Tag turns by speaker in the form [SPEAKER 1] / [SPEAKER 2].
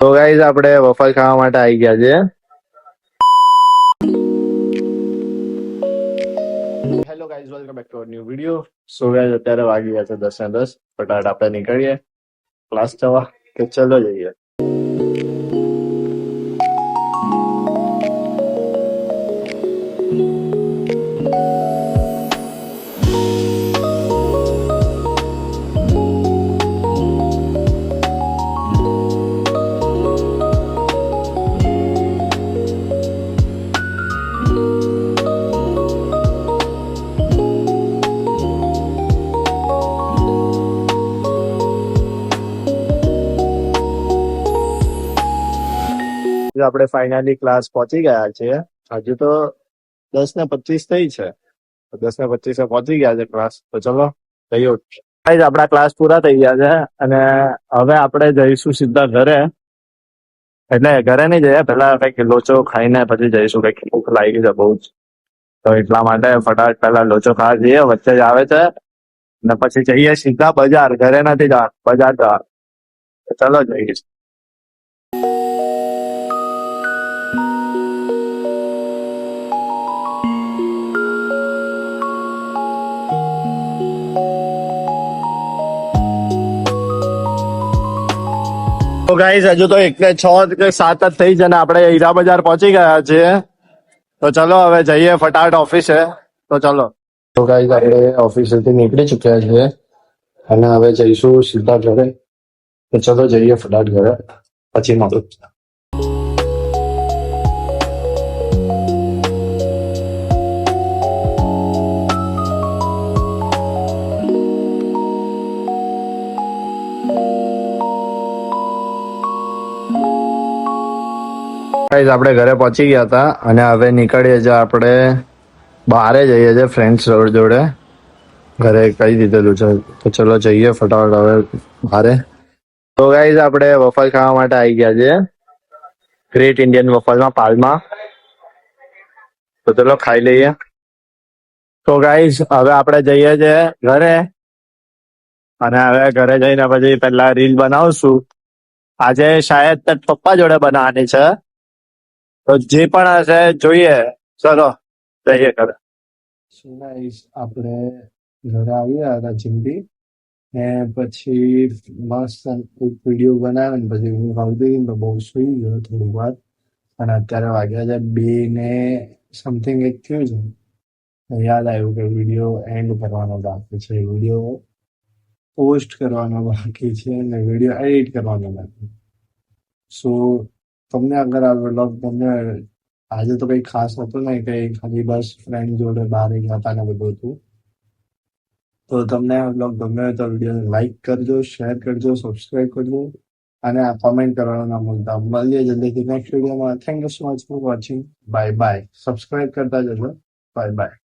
[SPEAKER 1] તો ગાઈઝ આપણે વફલ ખાવા માટે આવી ગયા છે. Hello guys, welcome back to our new video. So guys અત્યારે વાગી ગયા છે 10 ને 10. ફટાફટ આપણે નીકળીએ ક્લાસ જવા. કે ચલો જઈએ. આપણે ફાઇનલી ક્લાસ પહોંચી ગયા છીએ. હજુ તો 10:25 થઈ છે. 10:25 પહોંચી ગયા છે ક્લાસ. તો ચલો જઈએ. આપણા ક્લાસ પૂરા થઈ ગયા છે અને હવે આપણે જઈશું સીધા ઘરે. એટલે ઘરે નહીં જઈએ, પેલા કઈક લોચો ખાઈને પછી જઈશું. કઈક ભૂખ લાગી છે બહુ જ, તો એટલા માટે ફટાફટ પેલા લોચો ખાવા જઈએ. વચ્ચે જ આવે છે ને પછી જઈએ સીધા બજાર. ઘરે નથી જવા, બજાર જવા. ચલો જઈએ. તો ગાઈસ હજુ તો 1 ને 6 કે 7 જ થઈ છે ને આપણે હીરા બજાર પહોંચી ગયા છીએ. તો ચલો હવે જઈએ ફટાફટ ઓફિસે. તો ચલો. તો ગાઈસ આપણે ઓફિસેથી નીકળી ચુક્યા છીએ અને હવે જઈશું સીધા ઘરે. તો ચલો જઈએ ફટાફટ ઘરે, પછી મળું. ગાઈસ આપણે ઘરે પહોંચી ગયા હતા અને હવે નીકળીએ છીએ. આપણે બહારે જઈએ છીએ ફ્રેન્ડ્સ જોડે. ઘરે કહી દીધેલું છે તો ચલો જઈએ ફટાફટ હવે બહારે. તો ગાઈસ આપણે વફલ ખાવા માટે આવી ગયા છે ગ્રેટ ઇન્ડિયન વફલમાં, પાલમાં. તો ચલો ખાઈ લઈએ. તો ગાઈસ હવે આપણે જઈએ છીએ ઘરે અને હવે ઘરે જઈને પછી પહેલા રીલ બનાવશું. આજે શાયદ પપ્પા જોડે બનાવવાની છે. તો જે પણ હશે જોઈએ. ચલો જઈએ ઘરે. આપણે ઘરે આવ્યા હતા જિંદગી ને પછી મસ્ત એક વિડીયો બનાવ્યો ને પછી હું ખાવતી તો બહુ સુઈ ગયો થોડી વાર. અને અત્યારે વાગ્યા છે 2 ને સમથિંગ એક થયું છે. યાદ આવ્યું કે વિડીયો એન્ડ કરવાનો બાકી છે, વિડીયો પોસ્ટ કરવાનો બાકી છે અને વિડીયો એડિટ કરવાનો બાકી. સો તમને અગર આ વ્લોગ તમને આજે તો કઈ ખાસ હતું નહીં, કઈ ખાલી બસ ફ્રેન્ડ જોડે બહાર ગયા હતા ને બધું હતું. તો તમને આ વ્લોગ ગમે તો વિડીયોને લાઈક કરજો, શેર કરજો, સબસ્ક્રાઈબ કરજો અને કોમેન્ટ કરવાનું ના ભૂલતા. મળીએ જલ્દીથી નેક્સ્ટ વિડીયોમાં. Thank you so much for watching. Bye bye. Subscribe કરતા જજો. Bye bye.